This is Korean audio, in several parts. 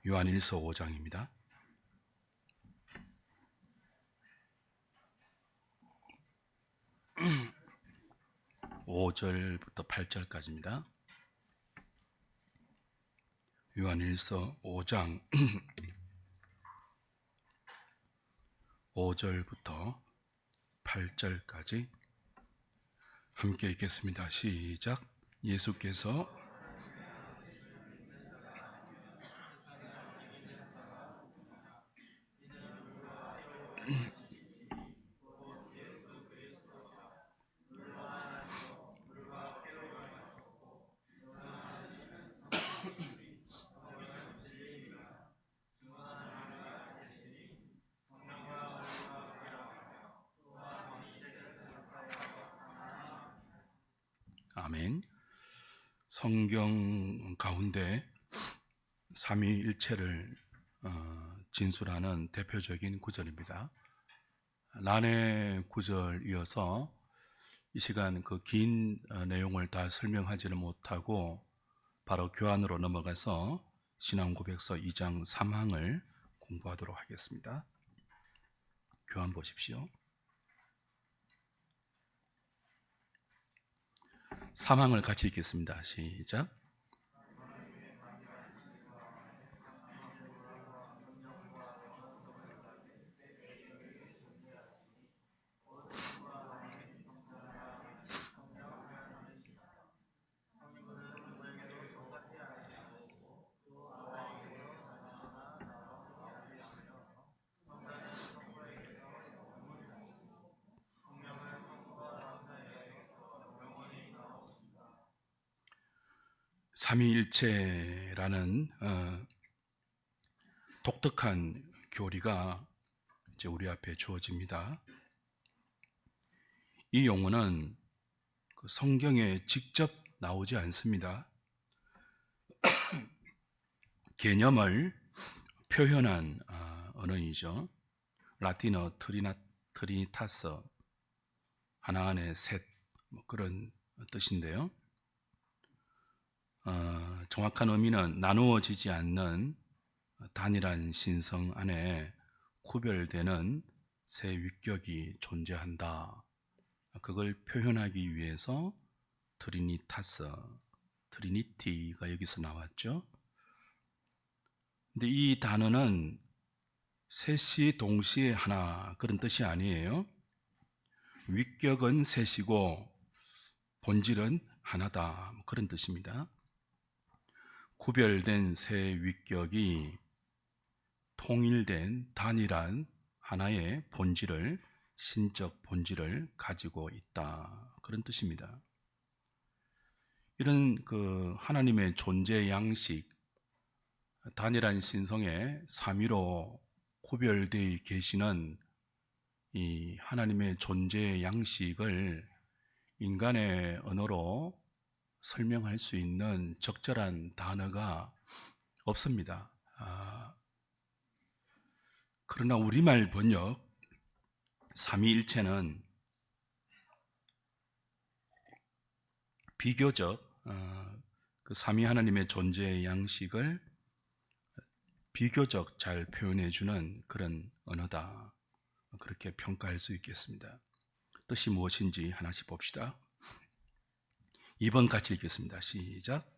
요한일서 5장입니다. 5절부터 8절까지입니다. 요한일서 5장 5절부터 8절까지 함께 읽겠습니다. 시작. 예수께서 아멘. 성경 가운데 삼위일체를 진술하는 대표적인 구절입니다. 란의 구절 이어서 이 시간 그 긴 내용을 다 설명하지는 못하고 바로 교환으로 넘어가서 신앙고백서 2장 3항을 공부하도록 하겠습니다. 교환 보십시오. 3항을 같이 읽겠습니다. 시작. 삼위일체라는 독특한 교리가 이제 우리 앞에 주어집니다. 이 용어는 그 성경에 직접 나오지 않습니다. 개념을 표현한 언어이죠. 라틴어 트리니타스, 하나 안에 셋, 그런 뜻인데요. 정확한 의미는 나누어지지 않는 단일한 신성 안에 구별되는 세 위격이 존재한다. 그걸 표현하기 위해서 트리니타스, 트리니티가 여기서 나왔죠. 근데 이 단어는 셋이 동시에 하나, 그런 뜻이 아니에요. 위격은 셋이고 본질은 하나다, 그런 뜻입니다. 구별된 세 위격이 통일된 단일한 하나의 본질을, 신적 본질을 가지고 있다, 그런 뜻입니다. 이런 그 하나님의 존재 양식, 단일한 신성의 삼위로 구별되어 계시는 이 하나님의 존재 양식을 인간의 언어로 설명할 수 있는 적절한 단어가 없습니다. 그러나 우리말 번역 삼위일체는 비교적 그 삼위 하나님의 존재 양식을 비교적 잘 표현해주는 그런 언어다, 그렇게 평가할 수 있겠습니다. 뜻이 무엇인지 하나씩 봅시다. 2번 같이 읽겠습니다. 시작.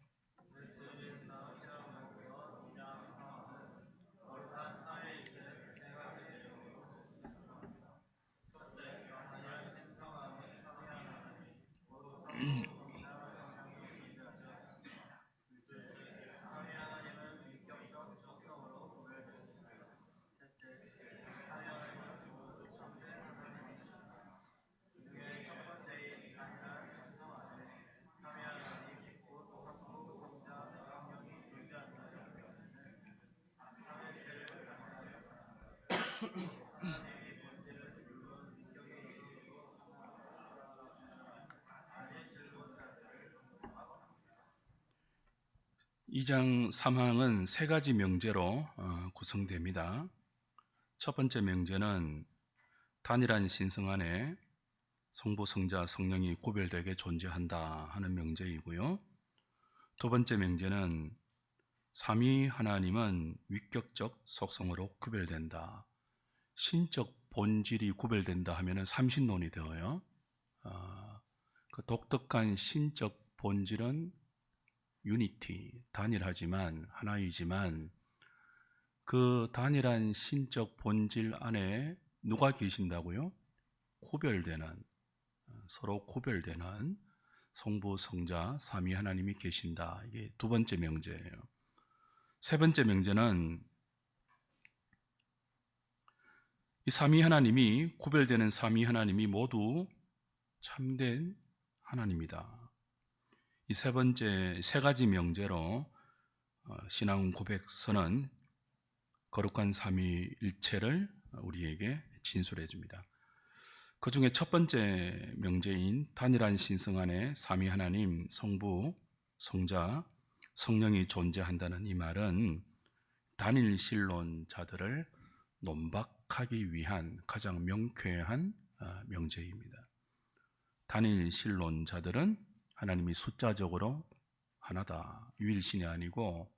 이 장 3항은 세 가지 명제로 구성됩니다. 첫 번째 명제는 단일한 신성 안에 성부, 성자, 성령이 구별되게 존재한다 하는 명제이고요. 두 번째 명제는 삼위 하나님은 위격적 속성으로 구별된다. 신적 본질이 구별된다 하면은 삼신론이 되어요. 그 독특한 신적 본질은 유니티, 단일하지만 하나이지만 그 단일한 신적 본질 안에 누가 계신다고요? 구별되는, 서로 구별되는 성부, 성자, 삼위 하나님이 계신다. 이게 두 번째 명제예요. 세 번째 명제는 이 삼위 하나님이, 구별되는 삼위 하나님이 모두 참된 하나님이다. 이 세 번째, 세 가지 명제로 신앙 고백서는 거룩한 삼위일체를 우리에게 진술해 줍니다. 그 중에 첫 번째 명제인 단일한 신성 안에 삼위 하나님, 성부, 성자, 성령이 존재한다는 이 말은 단일신론자들을 논박하기 위한 가장 명쾌한 명제입니다. 단일신론자들은 하나님이 숫자적으로 하나다, 유일신이 아니고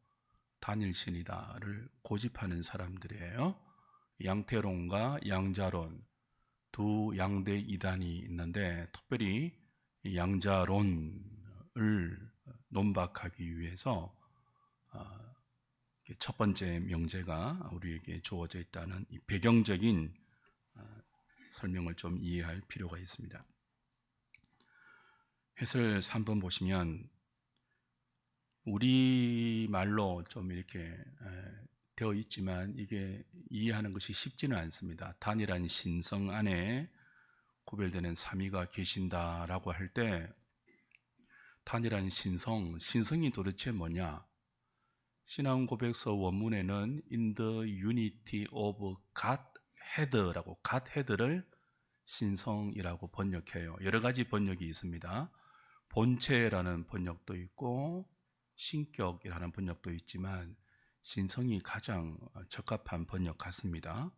단일신이다를 고집하는 사람들이에요. 양태론과 양자론, 두 양대 이단이 있는데 특별히 양자론을 논박하기 위해서 첫 번째 명제가 우리에게 주어져 있다는 이 배경적인 설명을 좀 이해할 필요가 있습니다. 해설 3번 보시면 우리말로 좀 이렇게 되어 있지만 이게 이해하는 것이 쉽지는 않습니다. 단일한 신성 안에 구별되는 삼위가 계신다라고 할 때 단일한 신성이 도대체 뭐냐? 신앙 고백서 원문에는 in the unity of Godhead라고, Godhead를 신성이라고 번역해요. 여러 가지 번역이 있습니다. 본체라는 번역도 있고 신격이라는 번역도 있지만 신성이 가장 적합한 번역 같습니다.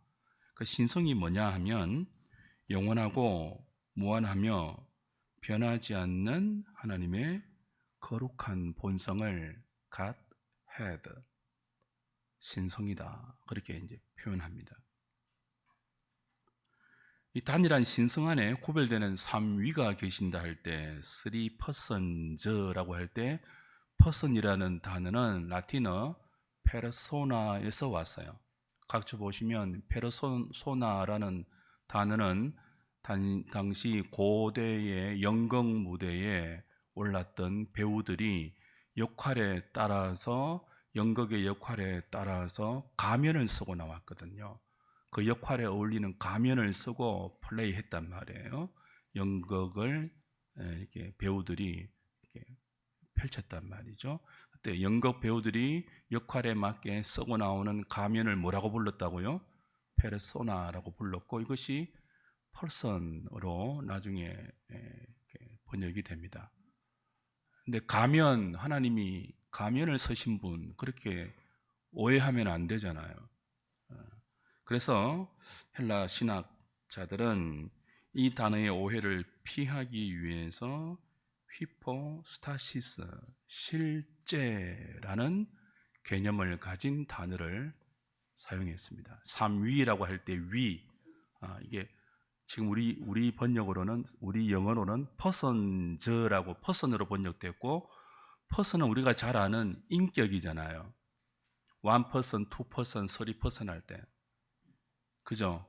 그 신성이 뭐냐 하면 영원하고 무한하며 변하지 않는 하나님의 거룩한 본성을 Godhead, 신성이다. 그렇게 이제 표현합니다. 이 단일한 신성 안에 구별되는 삼위가 계신다 할 때, three persons라고 할 때, person이라는 단어는 라틴어 페르소나에서 왔어요. 각주 보시면 페르소나라는 단어는 당시 고대의 연극 무대에 올랐던 배우들이 역할에 따라서, 연극의 역할에 따라서 가면을 쓰고 나왔거든요. 그 역할에 어울리는 가면을 쓰고 플레이했단 말이에요. 연극을 이렇게 배우들이 이렇게 펼쳤단 말이죠. 그때 연극 배우들이 역할에 맞게 쓰고 나오는 가면을 뭐라고 불렀다고요? 페르소나라고 불렀고 이것이 펄선으로 나중에 번역이 됩니다. 근데 가면, 하나님이 가면을 쓰신 분 그렇게 오해하면 안 되잖아요. 그래서 헬라 신학자들은 이 단어의 오해를 피하기 위해서 휘포스타시스, 실제라는 개념을 가진 단어를 사용했습니다. 삼위라고 할 때 위, 이게 지금 우리 번역으로는, 우리 영어로는 퍼슨즈라고 퍼슨으로 번역됐고, 퍼슨은 우리가 잘 아는 인격이잖아요. 1%, 2%, 3% 할 때. 그죠?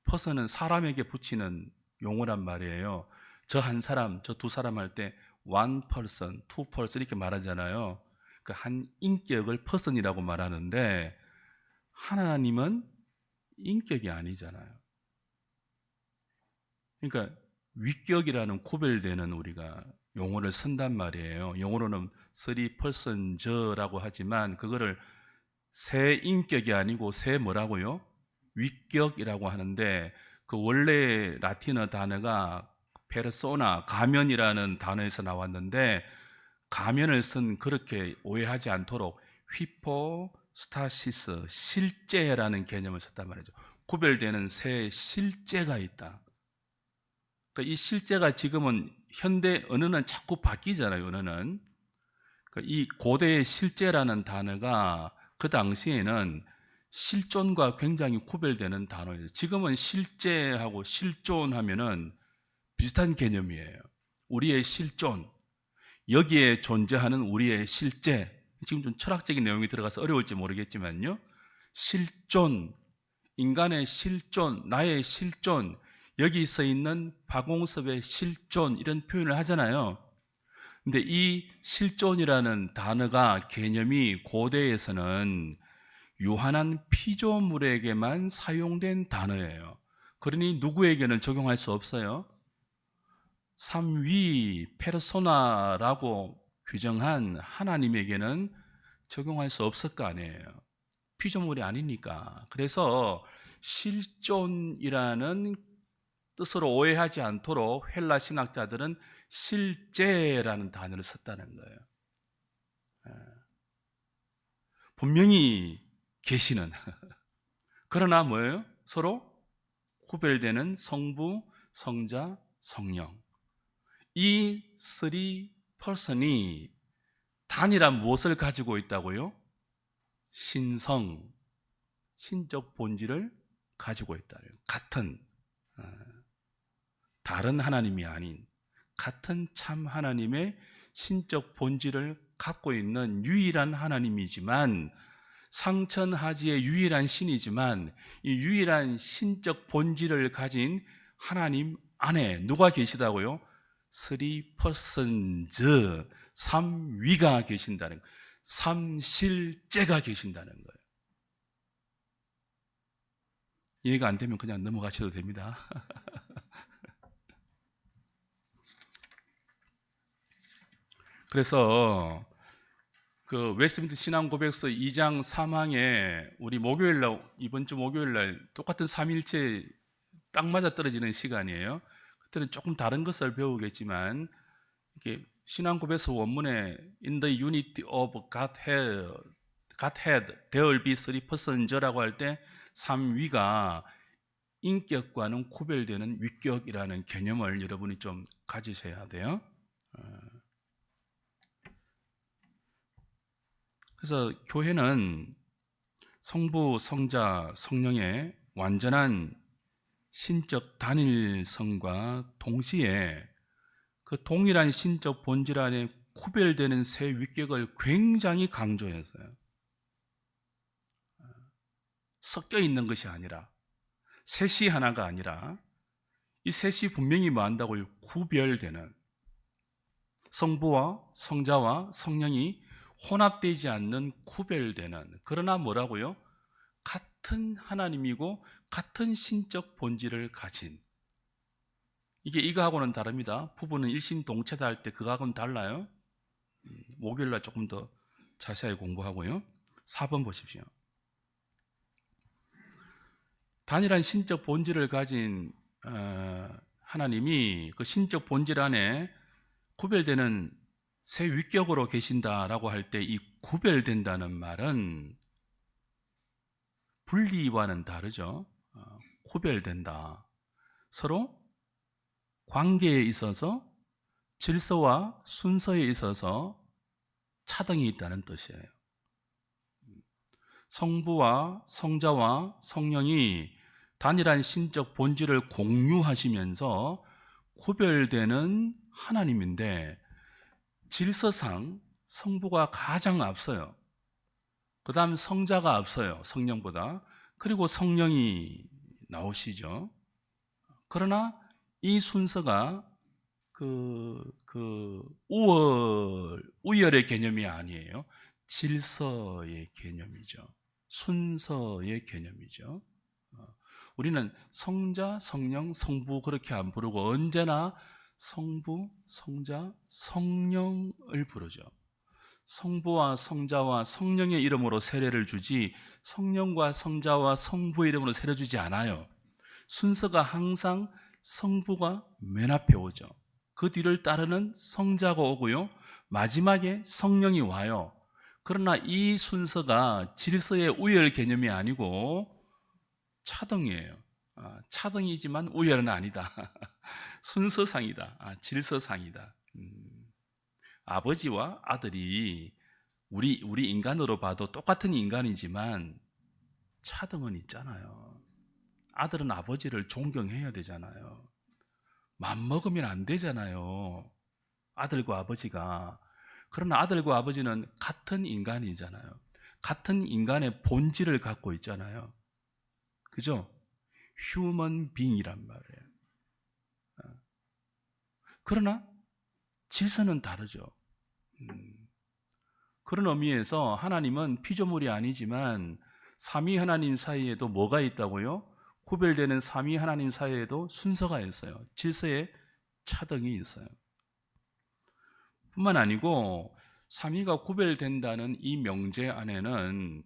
퍼슨은 사람에게 붙이는 용어란 말이에요. 저 한 사람, 저 두 사람 할 때 one person, two person 이렇게 말하잖아요. 그 한 인격을 퍼슨이라고 말하는데 하나님은 인격이 아니잖아요. 그러니까 위격이라는 구별되는 우리가 용어를 쓴단 말이에요. 영어로는 three persons라고 하지만 그거를 세 인격이 아니고 세 뭐라고요? 위격이라고 하는데 그 원래 라틴어 단어가 페르소나, 가면이라는 단어에서 나왔는데 가면을 쓴, 그렇게 오해하지 않도록 휘포스타시스, 실제라는 개념을 썼단 말이죠. 구별되는 세 실제가 있다. 그러니까 이 실제가 지금은 현대 언어는 자꾸 바뀌잖아요. 언어는 이 고대의 실제라는 단어가 그 당시에는 실존과 굉장히 구별되는 단어예요. 지금은 실제하고 실존하면은 비슷한 개념이에요. 우리의 실존, 여기에 존재하는 우리의 실제. 지금 좀 철학적인 내용이 들어가서 어려울지 모르겠지만요. 실존, 인간의 실존, 나의 실존, 여기 서 있는 박용섭의 실존, 이런 표현을 하잖아요. 근데 이 실존이라는 단어가, 개념이 고대에서는 유한한 피조물에게만 사용된 단어예요. 그러니 누구에게는 적용할 수 없어요. 삼위 페르소나라고 규정한 하나님에게는 적용할 수 없을 거 아니에요. 피조물이 아니니까. 그래서 실존이라는 뜻으로 오해하지 않도록 헬라 신학자들은 실제라는 단어를 썼다는 거예요. 분명히 계시는. 그러나 뭐예요? 서로 구별되는 성부, 성자, 성령. 이 3퍼슨이 단일한 무엇을 가지고 있다고요? 신성, 신적 본질을 가지고 있다. 같은, 다른 하나님이 아닌 같은 참 하나님의 신적 본질을 갖고 있는 유일한 하나님이지만, 상천하지의 유일한 신이지만, 이 유일한 신적 본질을 가진 하나님 안에 누가 계시다고요? 3persons, 삼위가 계신다는 거예요. 삼실제가 계신다는 거예요. 이해가 안 되면 그냥 넘어가셔도 됩니다. 그래서 그 웨스트민스터 신앙고백서 2장 3항에 우리 목요일날, 이번 주 목요일날 똑같은 삼일체 딱 맞아 떨어지는 시간이에요. 그때는 조금 다른 것을 배우겠지만, 이게 신앙고백서 원문에 In the unity of Godhead, there will be 3persons라고 할 때 삼위가 인격과는 구별되는 위격이라는 개념을 여러분이 좀 가지셔야 돼요. 그래서 교회는 성부, 성자, 성령의 완전한 신적 단일성과 동시에 그 동일한 신적 본질 안에 구별되는 세 위격을 굉장히 강조했어요. 섞여 있는 것이 아니라, 셋이 하나가 아니라, 이 셋이 분명히 뭐 한다고요? 구별되는, 성부와 성자와 성령이 혼합되지 않는, 구별되는, 그러나 뭐라고요? 같은 하나님이고 같은 신적 본질을 가진. 이게 이거하고는 다릅니다. 부부는 일심동체다 할 때 그거하고는 달라요. 목요일날 조금 더 자세히 공부하고요. 4번 보십시오. 단일한 신적 본질을 가진 하나님이 그 신적 본질 안에 구별되는 새 위격으로 계신다라고 할 때, 이 구별된다는 말은 분리와는 다르죠. 구별된다. 서로 관계에 있어서, 질서와 순서에 있어서 차등이 있다는 뜻이에요. 성부와 성자와 성령이 단일한 신적 본질을 공유하시면서 구별되는 하나님인데, 질서상 성부가 가장 앞서요. 그 다음 성자가 앞서요, 성령보다. 그리고 성령이 나오시죠. 그러나 이 순서가 우열의 개념이 아니에요. 질서의 개념이죠. 순서의 개념이죠. 우리는 성자, 성령, 성부 그렇게 안 부르고 언제나 성부, 성자, 성령을 부르죠. 성부와 성자와 성령의 이름으로 세례를 주지, 성령과 성자와 성부의 이름으로 세례 주지 않아요. 순서가 항상 성부가 맨 앞에 오죠. 그 뒤를 따르는 성자가 오고요, 마지막에 성령이 와요. 그러나 이 순서가 질서의 우열 개념이 아니고 차등이에요. 차등이지만 우열은 아니다. 순서상이다. 질서상이다. 아버지와 아들이 우리 인간으로 봐도 똑같은 인간이지만 차등은 있잖아요. 아들은 아버지를 존경해야 되잖아요. 맘먹으면 안 되잖아요. 아들과 아버지가. 그러나 아들과 아버지는 같은 인간이잖아요. 같은 인간의 본질을 갖고 있잖아요. 그죠? 휴먼 빙이란 말이에요. 그러나 질서는 다르죠. 그런 의미에서 하나님은 피조물이 아니지만 삼위 하나님 사이에도 뭐가 있다고요? 구별되는 삼위 하나님 사이에도 순서가 있어요. 질서에 차등이 있어요. 뿐만 아니고 삼위가 구별된다는 이 명제 안에는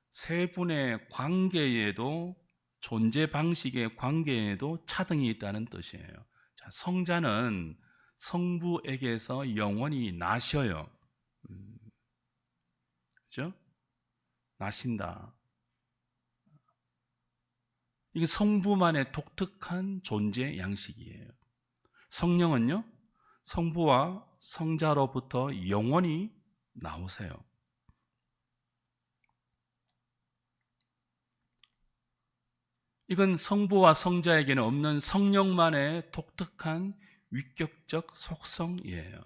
세 분의 관계에도, 존재 방식의 관계에도 차등이 있다는 뜻이에요. 자, 성자는 성부에게서 영원히 나셔요. 그죠? 나신다. 이게 성부만의 독특한 존재 양식이에요. 성령은요, 성부와 성자로부터 영원히 나오세요. 이건 성부와 성자에게는 없는 성령만의 독특한 위격적 속성이에요.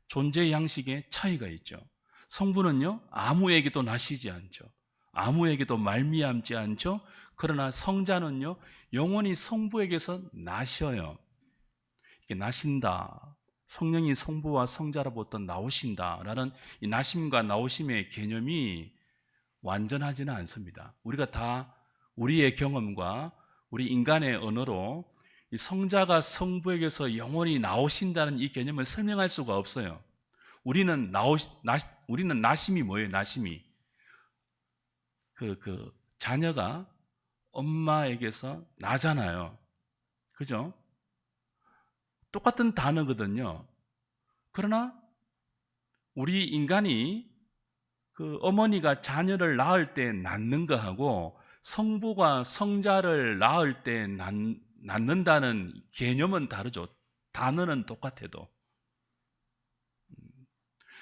존재 양식에 차이가 있죠. 성부는요, 아무에게도 나시지 않죠. 아무에게도 말미암지 않죠. 그러나 성자는요, 영원히 성부에게서 나셔요. 이게 나신다. 성령이 성부와 성자로부터 나오신다라는 이 나심과 나오심의 개념이 완전하지는 않습니다. 우리가 다 우리의 경험과 우리 인간의 언어로 이 성자가 성부에게서 영원히 나오신다는 이 개념을 설명할 수가 없어요. 우리는 나심이 뭐예요? 나심이 자녀가 엄마에게서 나잖아요. 그죠? 똑같은 단어거든요. 그러나 우리 인간이 그 어머니가 자녀를 낳을 때 낳는 거하고 성부가 성자를 낳을 때 낳는다는 개념은 다르죠. 단어는 똑같아도.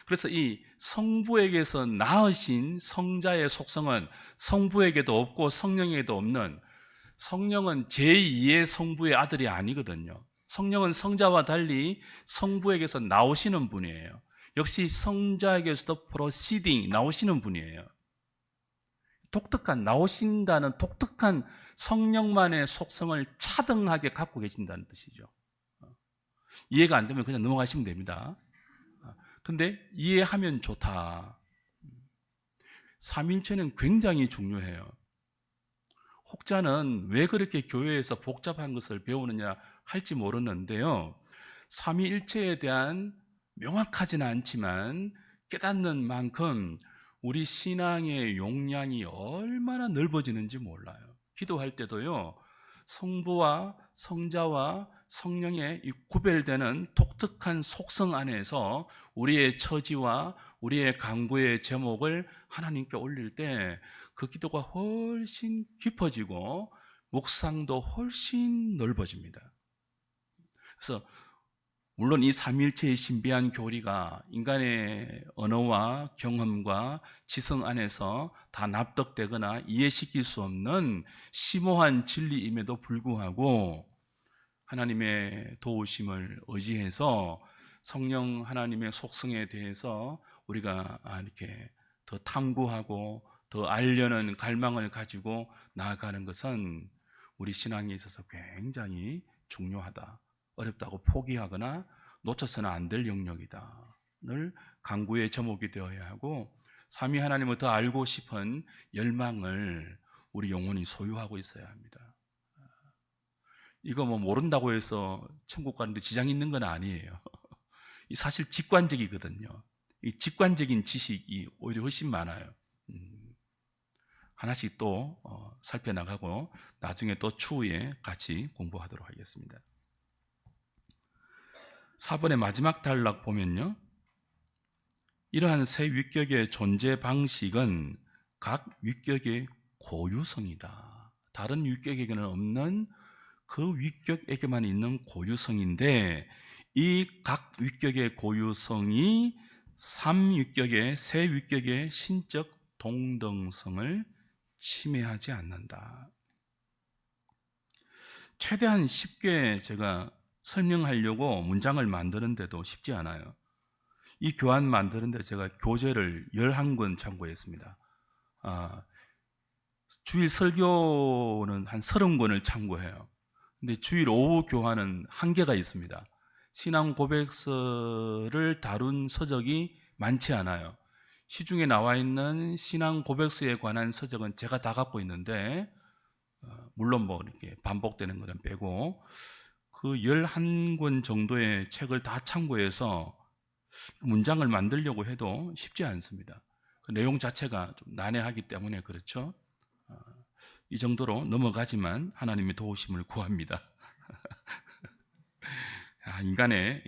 그래서 이 성부에게서 낳으신 성자의 속성은 성부에게도 없고 성령에게도 없는, 성령은 제2의 성부의 아들이 아니거든요. 성령은 성자와 달리 성부에게서 나오시는 분이에요. 역시 성자에게서도 proceeding, 나오시는 분이에요. 독특한, 나오신다는 독특한 성령만의 속성을 차등하게 갖고 계신다는 뜻이죠. 이해가 안 되면 그냥 넘어가시면 됩니다. 근데 이해하면 좋다. 삼위일체는 굉장히 중요해요. 혹자는 왜 그렇게 교회에서 복잡한 것을 배우느냐 할지 모르는데요. 삼위일체에 대한 명확하지는 않지만 깨닫는 만큼 우리 신앙의 용량이 얼마나 넓어지는지 몰라요. 기도할 때도요, 성부와 성자와 성령의 구별되는 독특한 속성 안에서 우리의 처지와 우리의 간구의 제목을 하나님께 올릴 때 그 기도가 훨씬 깊어지고 묵상도 훨씬 넓어집니다. 그래서 물론 이 삼위일체의 신비한 교리가 인간의 언어와 경험과 지성 안에서 다 납득되거나 이해시킬 수 없는 심오한 진리임에도 불구하고 하나님의 도우심을 의지해서 성령 하나님의 속성에 대해서 우리가 이렇게 더 탐구하고 더 알려는 갈망을 가지고 나아가는 것은 우리 신앙에 있어서 굉장히 중요하다. 어렵다고 포기하거나 놓쳐서는 안 될 영역이다. 늘 간구의 제목이 되어야 하고 삼위 하나님을 더 알고 싶은 열망을 우리 영혼이 소유하고 있어야 합니다. 이거 뭐 모른다고 해서 천국 가는데 지장 있는 건 아니에요. 사실 직관적이거든요. 이 직관적인 지식이 오히려 훨씬 많아요. 하나씩 또 살펴나가고 나중에 또 추후에 같이 공부하도록 하겠습니다. 4번의 마지막 단락 보면요, 이러한 세 위격의 존재 방식은 각 위격의 고유성이다. 다른 위격에게는 없는 그 위격에게만 있는 고유성인데 이 각 위격의 고유성이 3위격의 세 위격의 신적 동등성을 침해하지 않는다. 최대한 쉽게 제가 설명하려고 문장을 만드는데도 쉽지 않아요. 이 교환 만드는데 제가 교재를 11권 참고했습니다. 주일 설교는 한 30권을 참고해요. 근데 주일 오후 교환은 한계가 있습니다. 신앙 고백서를 다룬 서적이 많지 않아요. 시중에 나와 있는 신앙 고백서에 관한 서적은 제가 다 갖고 있는데, 물론 뭐 이렇게 반복되는 거는 빼고, 그 11권 정도의 책을 다 참고해서 문장을 만들려고 해도 쉽지 않습니다. 그 내용 자체가 좀 난해하기 때문에 그렇죠. 이 정도로 넘어가지만 하나님의 도우심을 구합니다. 인간의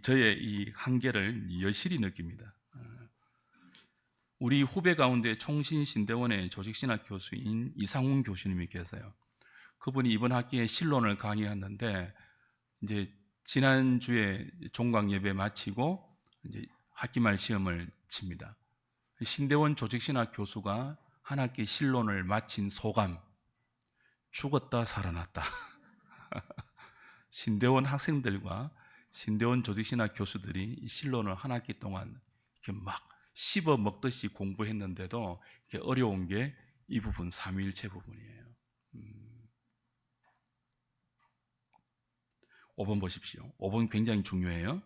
저의 이 한계를 여실히 느낍니다. 우리 후배 가운데 총신신대원의 조직신학 교수인 이상훈 교수님이 계세요. 그분이 이번 학기에 신론을 강의했는데, 이제 지난주에 종강 예배 마치고 이제 학기말 시험을 칩니다. 신대원 조직신학 교수가 한 학기 신론을 마친 소감, 죽었다 살아났다. 신대원 학생들과 신대원 조직신학 교수들이 이 신론을 한 학기 동안 이렇게 막 씹어 먹듯이 공부했는데도 이렇게 어려운 게 이 부분, 삼위일체 부분이에요. 5번 보십시오. 5번 굉장히 중요해요.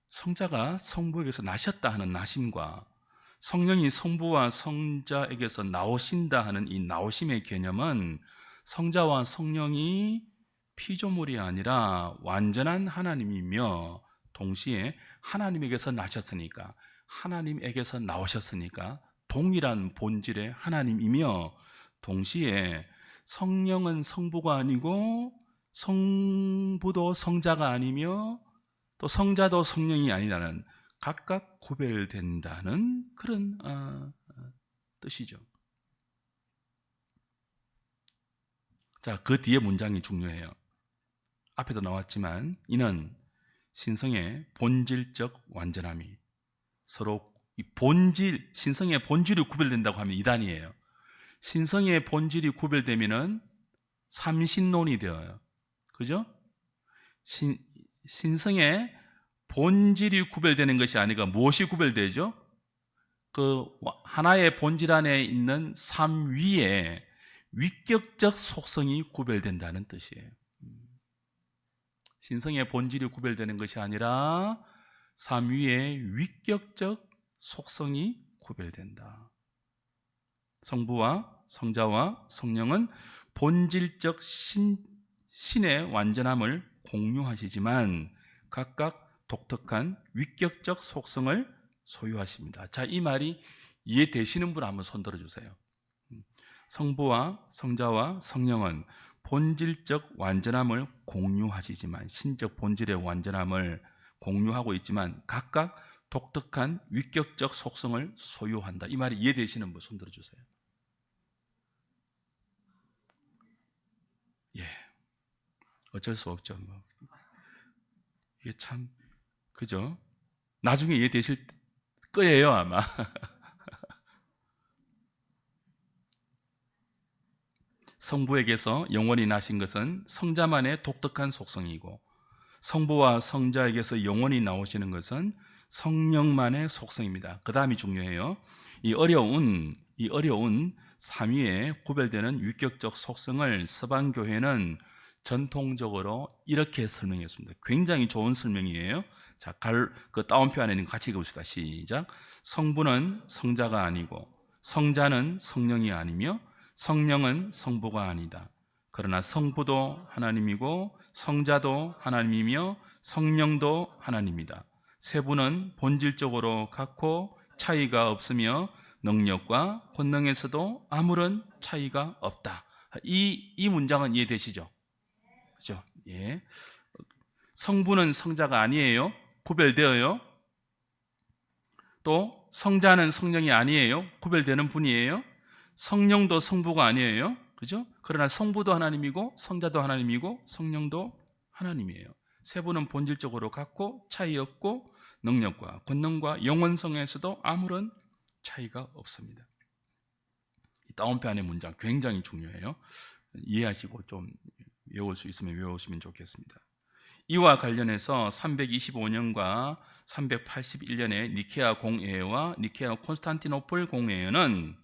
성자가 성부에게서 나셨다 하는 나심과 성령이 성부와 성자에게서 나오신다 하는 이 나오심의 개념은 성자와 성령이 피조물이 아니라 완전한 하나님이며, 동시에 하나님에게서 나셨으니까, 하나님에게서 나오셨으니까 동일한 본질의 하나님이며, 동시에 성령은 성부가 아니고 성부도 성자가 아니며 또 성자도 성령이 아니라는, 각각 구별된다는 그런 뜻이죠. 자, 그 뒤에 문장이 중요해요. 앞에도 나왔지만 이는 신성의 본질적 완전함이, 서로 이 본질, 신성의 본질이 구별된다고 하면 이단이에요. 신성의 본질이 구별되면은 삼신론이 되어요. 그죠? 신성의 본질이 구별되는 것이 아니라 무엇이 구별되죠? 그 하나의 본질 안에 있는 삼위의 위격적 속성이 구별된다는 뜻이에요. 신성의 본질이 구별되는 것이 아니라 삼위의 위격적 속성이 구별된다. 성부와 성자와 성령은 본질적 신의 완전함을 공유하시지만 각각 독특한 위격적 속성을 소유하십니다. 자, 이 말이 이해되시는 분 한번 손 들어주세요. 성부와 성자와 성령은 본질적 완전함을 공유하시지만, 신적 본질의 완전함을 공유하고 있지만 각각 독특한 위격적 속성을 소유한다. 이 말이 이해되시는 분 손 들어주세요. 예, 어쩔 수 없죠. 이게 참, 그죠? 나중에 이해되실 거예요, 아마. 성부에게서 영원히 나신 것은 성자만의 독특한 속성이고, 성부와 성자에게서 영원히 나오시는 것은 성령만의 속성입니다. 그 다음이 중요해요. 이 어려운 삼위에 구별되는 위격적 속성을 서방교회는 전통적으로 이렇게 설명했습니다. 굉장히 좋은 설명이에요. 자, 그 따옴표 안에 있는 거 같이 읽어봅시다. 시작. 성부는 성자가 아니고 성자는 성령이 아니며 성령은 성부가 아니다. 그러나 성부도 하나님이고 성자도 하나님이며 성령도 하나님이다. 세 분은 본질적으로 같고 차이가 없으며 능력과 권능에서도 아무런 차이가 없다. 이 문장은 이해되시죠? 그렇죠? 예. 성부는 성자가 아니에요. 구별되어요. 또 성자는 성령이 아니에요. 구별되는 분이에요. 성령도 성부가 아니에요. 그죠? 그러나 성부도 하나님이고 성자도 하나님이고 성령도 하나님이에요. 세 분은 본질적으로 같고 차이 없고 능력과 권능과 영원성에서도 아무런 차이가 없습니다. 이 다운편의 문장 굉장히 중요해요. 이해하시고 좀 외울 수 있으면 외우시면 좋겠습니다. 이와 관련해서 325년과 381년의 니케아 공회와 니케아 콘스탄티노플 공회는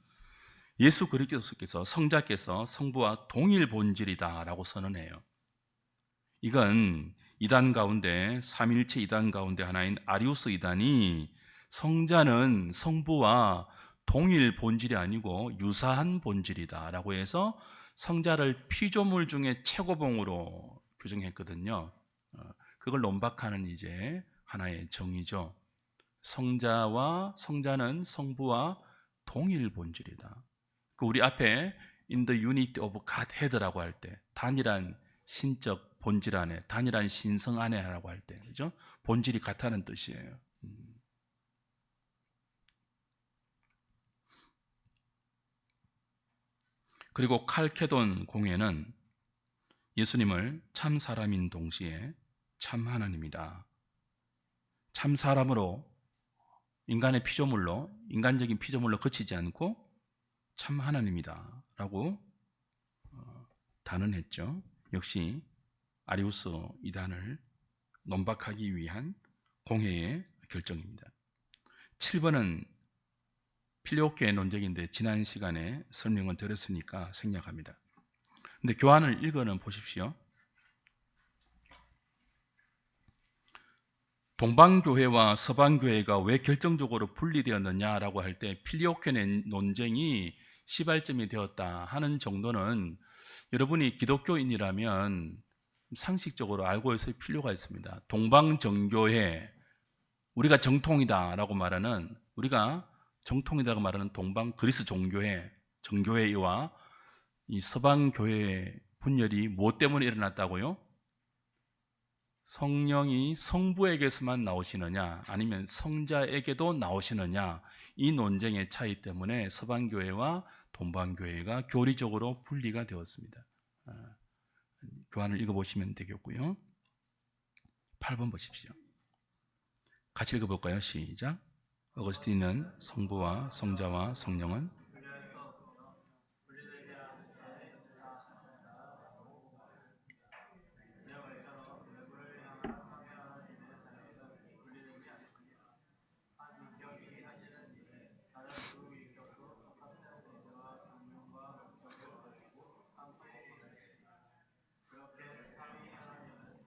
예수 그리스도께서 성자께서 성부와 동일 본질이다라고 선언해요. 이건 이단 가운데 삼일체 이단 가운데 하나인 아리우스 이단이 성자는 성부와 동일 본질이 아니고 유사한 본질이다라고 해서 성자를 피조물 중에 최고봉으로 규정했거든요. 그걸 논박하는 이제 하나의 정의죠. 성자는 성부와 동일 본질이다. 우리 앞에 in the unity of Godhead라고 할 때 단일한 신적 본질 안에, 단일한 신성 안에라고 할 때, 그죠? 본질이 같다는 뜻이에요. 그리고 칼케돈 공회는 예수님을 참 사람인 동시에 참 하나님이다. 참 사람으로 인간의 피조물로, 인간적인 피조물로 그치지 않고 참 하나님이다 라고 단언했죠. 역시 아리우스 이단을 논박하기 위한 공회의 결정입니다. 7번은 필요케의 논쟁인데 지난 시간에 설명을 드렸으니까 생략합니다. 근데 교환을 읽어는 보십시오. 동방교회와 서방교회가 왜 결정적으로 분리되었느냐라고 할 때 필요케의 논쟁이 시발점이 되었다 하는 정도는 여러분이 기독교인이라면 상식적으로 알고 있을 필요가 있습니다. 동방정교회, 우리가 정통이다라고 말하는, 우리가 정통이라고 말하는 동방 그리스 종교회, 정교회와 이 서방교회의 분열이 무엇 때문에 일어났다고요? 성령이 성부에게서만 나오시느냐 아니면 성자에게도 나오시느냐, 이 논쟁의 차이 때문에 서방교회와 동방교회가 교리적으로 분리가 되었습니다. 교환을 읽어보시면 되겠고요. 8번 보십시오. 같이 읽어볼까요? 시작. 어거스틴은 성부와 성자와 성령은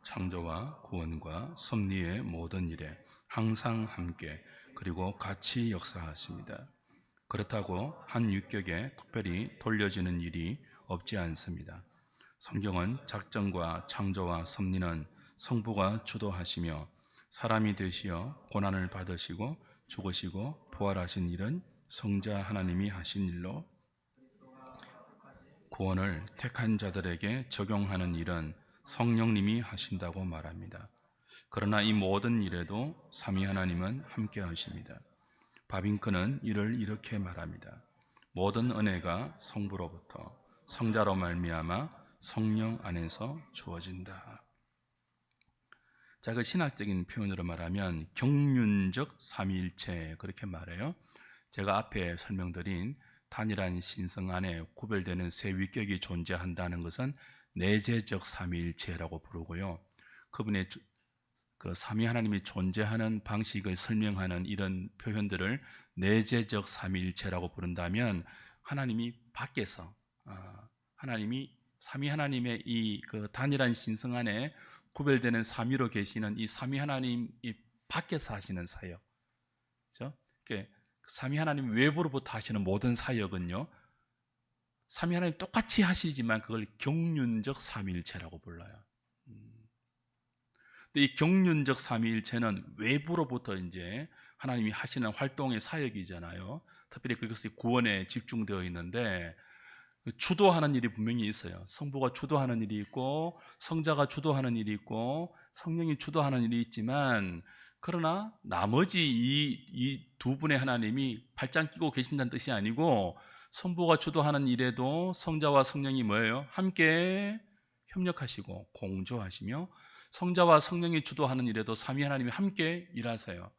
창조와 구원과 섭리의 모든 일에 항상 함께 그리고 같이 역사하십니다. 그렇다고 한 유격에 특별히 돌려지는 일이 없지 않습니다. 성경은 작정과 창조와 섭리는 성부가 주도하시며 사람이 되시어 고난을 받으시고 죽으시고 부활하신 일은 성자 하나님이 하신 일로 구원을 택한 자들에게 적용하는 일은 성령님이 하신다고 말합니다. 그러나 이 모든 일에도 삼위 하나님은 함께 하십니다. 바빙크는 이를 이렇게 말합니다. 모든 은혜가 성부로부터 성자로 말미암아 성령 안에서 주어진다. 자, 그 신학적인 표현으로 말하면 경륜적 삼위일체 그렇게 말해요. 제가 앞에 설명드린 단일한 신성 안에 구별되는 세 위격이 존재한다는 것은 내재적 삼위일체라고 부르고요. 그분의 그 삼위 하나님이 존재하는 방식을 설명하는 이런 표현들을 내재적 삼위일체라고 부른다면 하나님이 밖에서 하나님이 삼위 하나님의 이 그 단일한 신성 안에 구별되는 삼위로 계시는 이 삼위 하나님이 밖에서 하시는 사역, 그렇죠? 삼위 하나님 외부로부터 하시는 모든 사역은요, 삼위 하나님 똑같이 하시지만 그걸 경륜적 삼위일체라고 불러요. 이 경륜적 삼위일체는 외부로부터 이제 하나님이 하시는 활동의 사역이잖아요. 특별히 그것이 구원에 집중되어 있는데 주도하는 일이 분명히 있어요. 성부가 주도하는 일이 있고 성자가 주도하는 일이 있고 성령이 주도하는 일이 있지만, 그러나 나머지 이 두 분의 하나님이 발장 끼고 계신다는 뜻이 아니고 성부가 주도하는 일에도 성자와 성령이 뭐예요? 함께 협력하시고 공조하시며 성자와 성령이 주도하는 일에도 삼위 하나님이 함께 일하세요.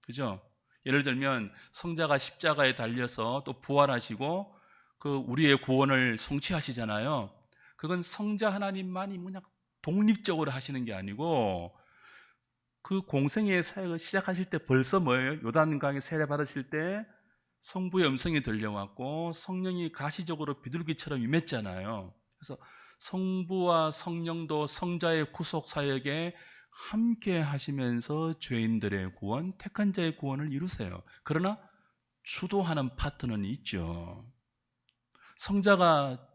그죠? 예를 들면 성자가 십자가에 달려서 또 부활하시고 그 우리의 구원을 성취하시잖아요. 그건 성자 하나님만이 그냥 독립적으로 하시는 게 아니고 그 공생의 사역을 시작하실 때 벌써 뭐예요? 요단강에 세례 받으실 때 성부의 음성이 들려왔고 성령이 가시적으로 비둘기처럼 임했잖아요. 그래서 성부와 성령도 성자의 구속 사역에 함께 하시면서 죄인들의 구원, 택한 자의 구원을 이루세요. 그러나 주도하는 파트는 있죠. 성자가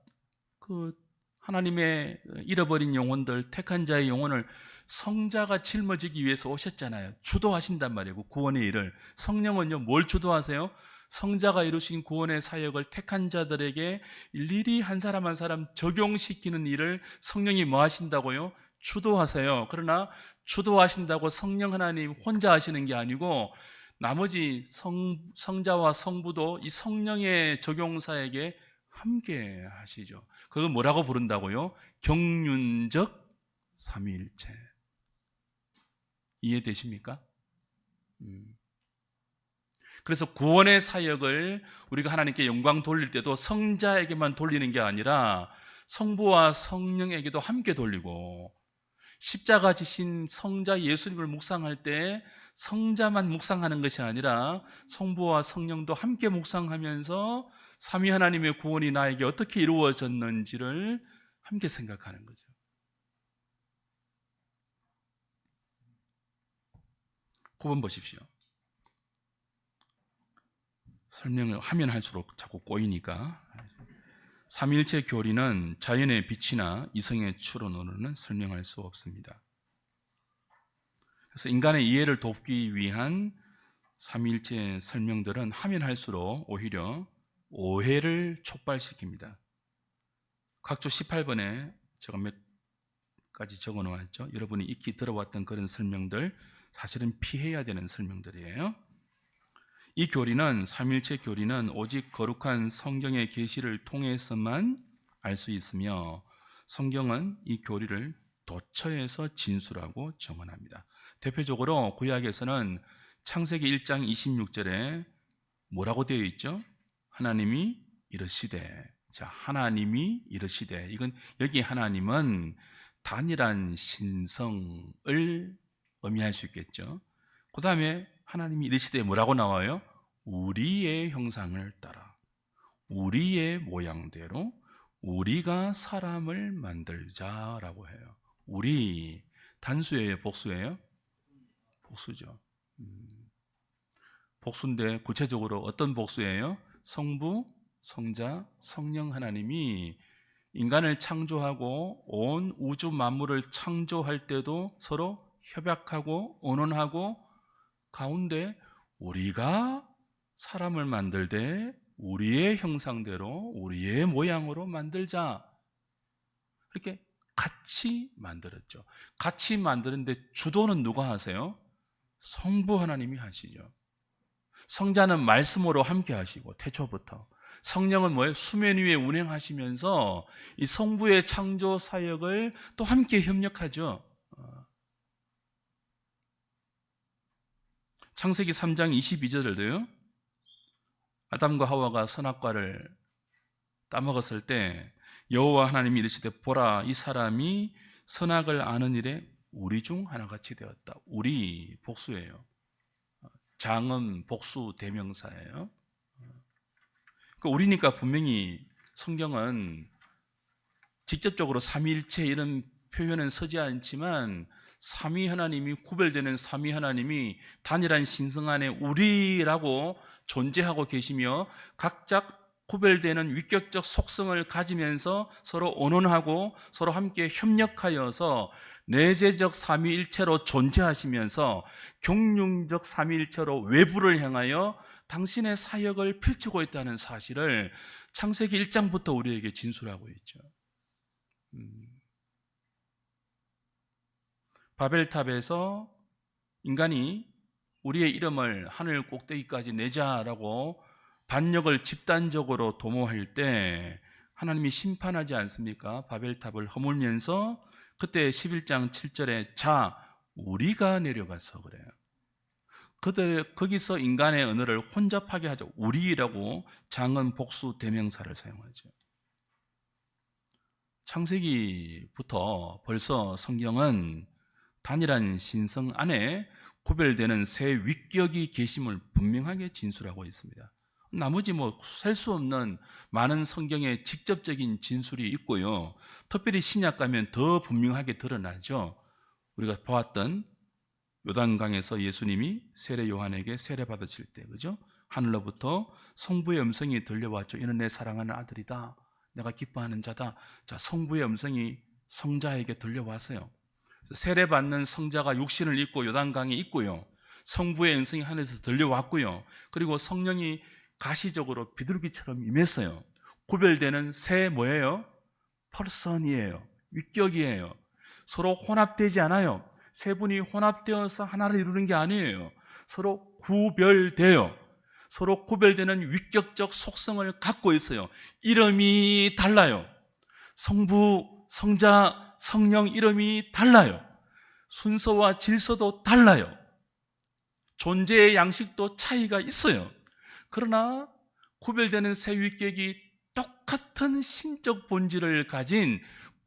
그 하나님의 잃어버린 영혼들, 택한 자의 영혼을 성자가 짊어지기 위해서 오셨잖아요. 주도하신단 말이에요. 그 구원의 일을. 성령은요, 뭘 주도하세요? 성자가 이루신 구원의 사역을 택한 자들에게 일일이 한 사람 한 사람 적용시키는 일을 성령이 뭐 하신다고요? 주도하세요. 그러나 주도하신다고 성령 하나님 혼자 하시는 게 아니고 나머지 성자와 성부도 이 성령의 적용사에게 함께 하시죠. 그걸 뭐라고 부른다고요? 경륜적 삼위일체. 이해되십니까? 그래서 구원의 사역을 우리가 하나님께 영광 돌릴 때도 성자에게만 돌리는 게 아니라 성부와 성령에게도 함께 돌리고, 십자가 지신 성자 예수님을 묵상할 때 성자만 묵상하는 것이 아니라 성부와 성령도 함께 묵상하면서 삼위 하나님의 구원이 나에게 어떻게 이루어졌는지를 함께 생각하는 거죠. 9번 보십시오. 설명을 하면 할수록 자꾸 꼬이니까. 삼위일체 교리는 자연의 빛이나 이성의 추론으로는 설명할 수 없습니다. 그래서 인간의 이해를 돕기 위한 삼위일체 설명들은 하면 할수록 오히려 오해를 촉발시킵니다. 각조 18번에 제가 몇 가지 적어 놓았죠. 여러분이 익히 들어왔던 그런 설명들, 사실은 피해야 되는 설명들이에요. 이 교리는, 삼위일체 교리는 오직 거룩한 성경의 계시를 통해서만 알 수 있으며 성경은 이 교리를 도처에서 진술하고 정언합니다. 대표적으로 구약에서는 창세기 1장 26절에 뭐라고 되어 있죠? 하나님이 이르시되. 자, 하나님이 이르시되. 이건 여기 하나님은 단일한 신성을 의미할 수 있겠죠. 그 다음에 하나님이 이르시되 뭐라고 나와요? 우리의 형상을 따라, 우리의 모양대로 우리가 사람을 만들자라고 해요. 우리, 단수예요, 복수예요? 복수죠. 복수인데 구체적으로 어떤 복수예요? 성부, 성자, 성령 하나님이 인간을 창조하고 온 우주 만물을 창조할 때도 서로 협약하고 언언하고 가운데 우리가 사람을 만들되 우리의 형상대로 우리의 모양으로 만들자, 이렇게 같이 만들었죠. 같이 만드는데 주도는 누가 하세요? 성부 하나님이 하시죠. 성자는 말씀으로 함께 하시고 태초부터, 성령은 뭐예요? 수면 위에 운행하시면서 이 성부의 창조 사역을 또 함께 협력하죠. 창세기 3장 22절에도요, 아담과 하와가 선악과를 따먹었을 때 여호와 하나님이 이르시되 보라, 이 사람이 선악을 아는 일에 우리 중 하나같이 되었다. 우리 복수예요. 장은 복수 대명사예요. 그러니까 우리니까 분명히 성경은 직접적으로 삼위일체 이런 표현은 서지 않지만 삼위 하나님이, 구별되는 삼위 하나님이 단일한 신성 안에 우리라고 존재하고 계시며 각자 구별되는 위격적 속성을 가지면서 서로 언언하고 서로 함께 협력하여서 내재적 삼위일체로 존재하시면서 경륜적 삼위일체로 외부를 향하여 당신의 사역을 펼치고 있다는 사실을 창세기 1장부터 우리에게 진술하고 있죠. 바벨탑에서 인간이 우리의 이름을 하늘 꼭대기까지 내자라고 반역을 집단적으로 도모할 때 하나님이 심판하지 않습니까? 바벨탑을 허물면서 그때 11장 7절에 자 우리가 내려가서 그래요. 그들 거기서 인간의 언어를 혼잡하게 하죠. 우리라고 장은 복수 대명사를 사용하죠. 창세기부터 벌써 성경은 단일한 신성 안에 구별되는 새 위격이 계심을 분명하게 진술하고 있습니다. 나머지 셀 수 없는 많은 성경의 직접적인 진술이 있고요. 특별히 신약 가면 더 분명하게 드러나죠. 우리가 보았던 요단강에서 예수님이 세례 요한에게 세례 받으실 때, 그죠? 하늘로부터 성부의 음성이 들려왔죠. 이는 내 사랑하는 아들이다. 내가 기뻐하는 자다. 자, 성부의 음성이 성자에게 들려왔어요. 세례 받는 성자가 육신을 입고 요단강에 있고요. 성부의 음성이 하늘에서 들려왔고요. 그리고 성령이 가시적으로 비둘기처럼 임했어요. 구별되는 새 뭐예요? 퍼슨이에요. 위격이에요. 서로 혼합되지 않아요. 세 분이 혼합되어서 하나를 이루는 게 아니에요. 서로 구별돼요. 서로 구별되는 위격적 속성을 갖고 있어요. 이름이 달라요. 성부, 성자, 성령 이름이 달라요. 순서와 질서도 달라요. 존재의 양식도 차이가 있어요. 그러나 구별되는 새 위격이 똑같은 신적 본질을 가진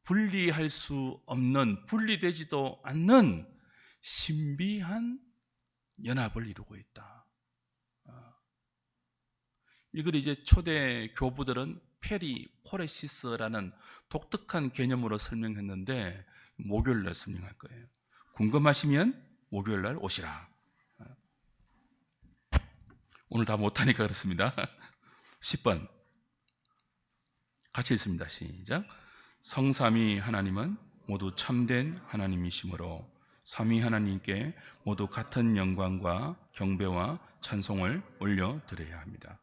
분리할 수 없는, 분리되지도 않는 신비한 연합을 이루고 있다. 이걸 이제 초대 교부들은 페리코레시스라는 독특한 개념으로 설명했는데 목요일날 설명할 거예요. 궁금하시면 목요일날 오시라. 오늘 다 못하니까 그렇습니다. 10번 같이 읽습니다. 시작. 성삼위 하나님은 모두 참된 하나님이시므로 삼위 하나님께 모두 같은 영광과 경배와 찬송을 올려드려야 합니다.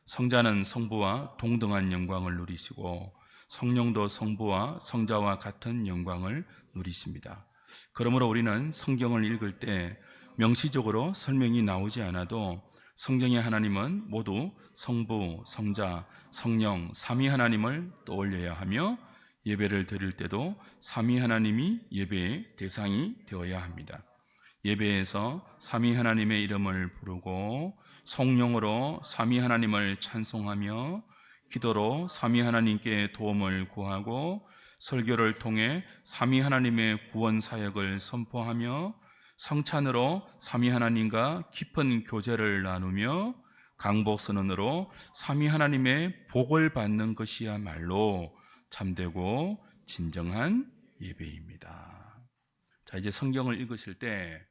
성자는 성부와 동등한 영광을 누리시고 성령도 성부와 성자와 같은 영광을 누리십니다. 그러므로 우리는 성경을 읽을 때 명시적으로 설명이 나오지 않아도 성경의 하나님은 모두 성부, 성자, 성령, 삼위 하나님을 떠올려야 하며 예배를 드릴 때도 삼위 하나님이 예배의 대상이 되어야 합니다. 예배에서 삼위 하나님의 이름을 부르고 성령으로 삼위 하나님을 찬송하며 기도로 삼위 하나님께 도움을 구하고 설교를 통해 삼위 하나님의 구원 사역을 선포하며 성찬으로 삼위 하나님과 깊은 교제를 나누며 강복선언으로 삼위 하나님의 복을 받는 것이야말로 참되고 진정한 예배입니다. 자, 이제 성경을 읽으실 때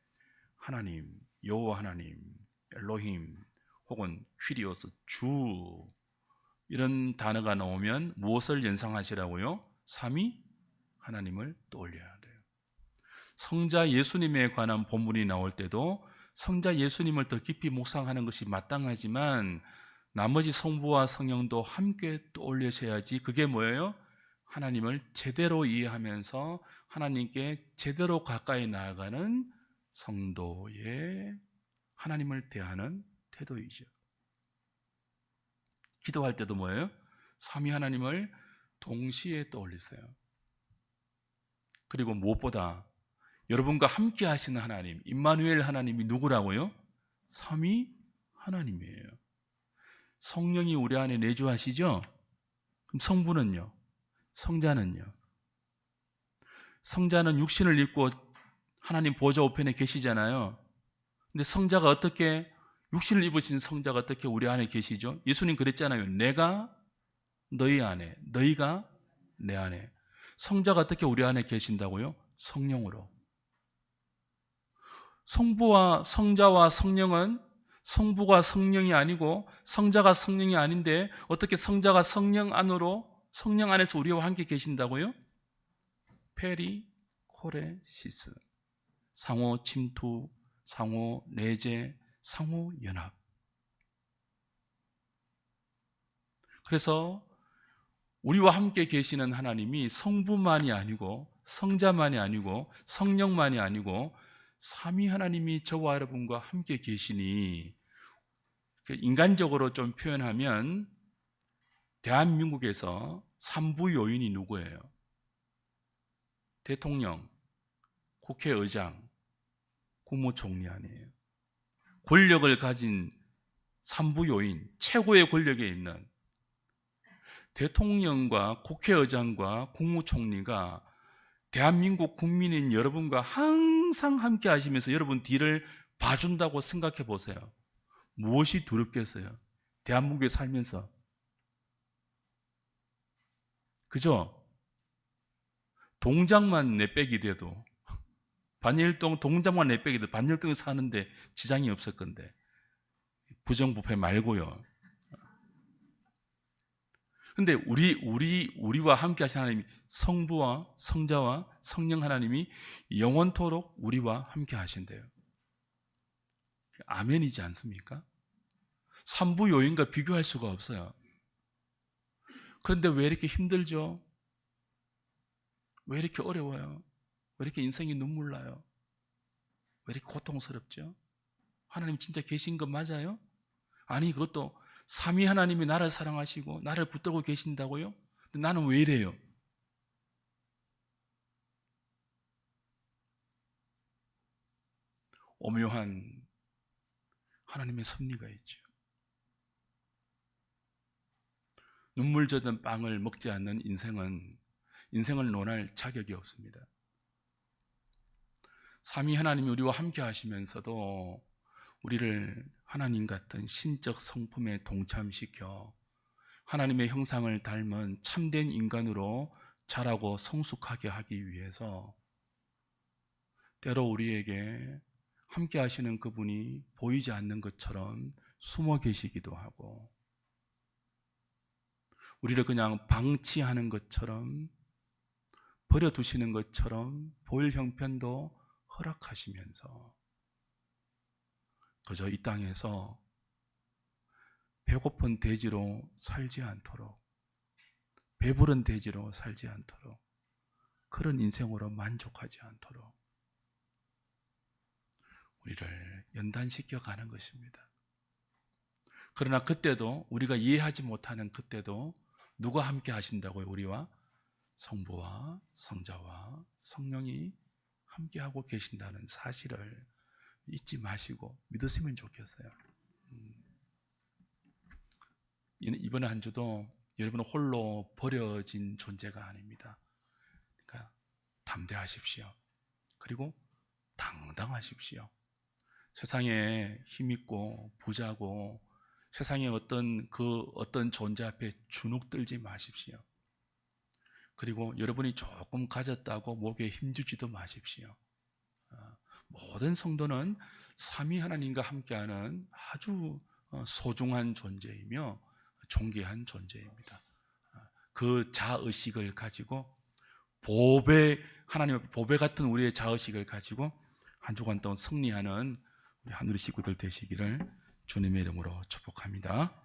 하나님, 여호와 하나님, 엘로힘 혹은 퀴리오스, 주 이런 단어가 나오면 무엇을 연상하시라고요? 삼위 하나님을 떠올려야 돼요. 성자 예수님에 관한 본문이 나올 때도 성자 예수님을 더 깊이 묵상하는 것이 마땅하지만 나머지 성부와 성령도 함께 떠올리셔야지. 그게 뭐예요? 하나님을 제대로 이해하면서 하나님께 제대로 가까이 나아가는 성도의 하나님을 대하는 태도이죠. 기도할 때도 뭐예요? 삼위 하나님을 동시에 떠올리세요. 그리고 무엇보다 여러분과 함께 하시는 하나님, 임마누엘 하나님이 누구라고요? 삼위 하나님이에요. 성령이 우리 안에 내주하시죠? 그럼 성부는요? 성자는요? 성자는 육신을 입고 하나님 보좌 우편에 계시잖아요. 근데 성자가 어떻게, 육신을 입으신 성자가 어떻게 우리 안에 계시죠? 예수님 그랬잖아요. 내가 너희 안에, 너희가 내 안에. 성자가 어떻게 우리 안에 계신다고요? 성령으로. 성부와 성자와 성령은 성부가 성령이 아니고 성자가 성령이 아닌데 어떻게 성자가 성령 안으로, 성령 안에서 우리와 함께 계신다고요? 페리코레시스, 상호 침투, 상호 내재, 상호 연합. 그래서 우리와 함께 계시는 하나님이 성부만이 아니고 성자만이 아니고 성령만이 아니고 삼위 하나님이 저와 여러분과 함께 계시니, 인간적으로 좀 표현하면 대한민국에서 삼부 요인이 누구예요? 대통령, 국회의장, 국무총리 아니에요. 권력을 가진 삼부 요인, 최고의 권력에 있는 대통령과 국회의장과 국무총리가 대한민국 국민인 여러분과 항상 함께 하시면서 여러분 뒤를 봐준다고 생각해 보세요. 무엇이 두렵겠어요? 대한민국에 살면서. 그죠? 동장만 내빼기 돼도, 반일동 동장만 내빼기 돼도 반일동에 사는데 지장이 없을 건데, 부정부패 말고요. 근데 우리와 함께 하신 하나님이 성부와 성자와 성령 하나님이 영원토록 우리와 함께 하신대요. 아멘이지 않습니까? 삼부 요인과 비교할 수가 없어요. 그런데 왜 이렇게 힘들죠? 왜 이렇게 어려워요? 왜 이렇게 인생이 눈물 나요? 왜 이렇게 고통스럽죠? 하나님 진짜 계신 것 맞아요? 아니, 그것도 삼위 하나님이 나를 사랑하시고 나를 붙들고 계신다고요? 근데 나는 왜 이래요? 오묘한 하나님의 섭리가 있죠. 눈물 젖은 빵을 먹지 않는 인생을 논할 자격이 없습니다. 삼위 하나님이 우리와 함께 하시면서도 우리를 하나님 같은 신적 성품에 동참시켜 하나님의 형상을 닮은 참된 인간으로 자라고 성숙하게 하기 위해서 때로 우리에게 함께 하시는 그분이 보이지 않는 것처럼 숨어 계시기도 하고, 우리를 그냥 방치하는 것처럼, 버려두시는 것처럼 보일 형편도 허락하시면서 그저 이 땅에서 배고픈 돼지로 살지 않도록, 배부른 돼지로 살지 않도록, 그런 인생으로 만족하지 않도록 우리를 연단시켜 가는 것입니다. 그러나 그때도, 우리가 이해하지 못하는 그때도 누가 함께 하신다고요? 우리와 성부와 성자와 성령이 함께하고 계신다는 사실을 잊지 마시고 믿으시면 좋겠어요. 이번 한 주도 여러분은 홀로 버려진 존재가 아닙니다. 그러니까 담대하십시오. 그리고 당당하십시오. 세상에 힘있고 부자고 세상의 어떤 존재 앞에 주눅 들지 마십시오. 그리고 여러분이 조금 가졌다고 목에 힘주지도 마십시오. 모든 성도는 삼위 하나님과 함께하는 아주 소중한 존재이며 존귀한 존재입니다. 그 자의식을 가지고 하나님 보배 같은 우리의 자의식을 가지고 한 주간 동안 승리하는 우리 하늘의 식구들 되시기를 주님의 이름으로 축복합니다.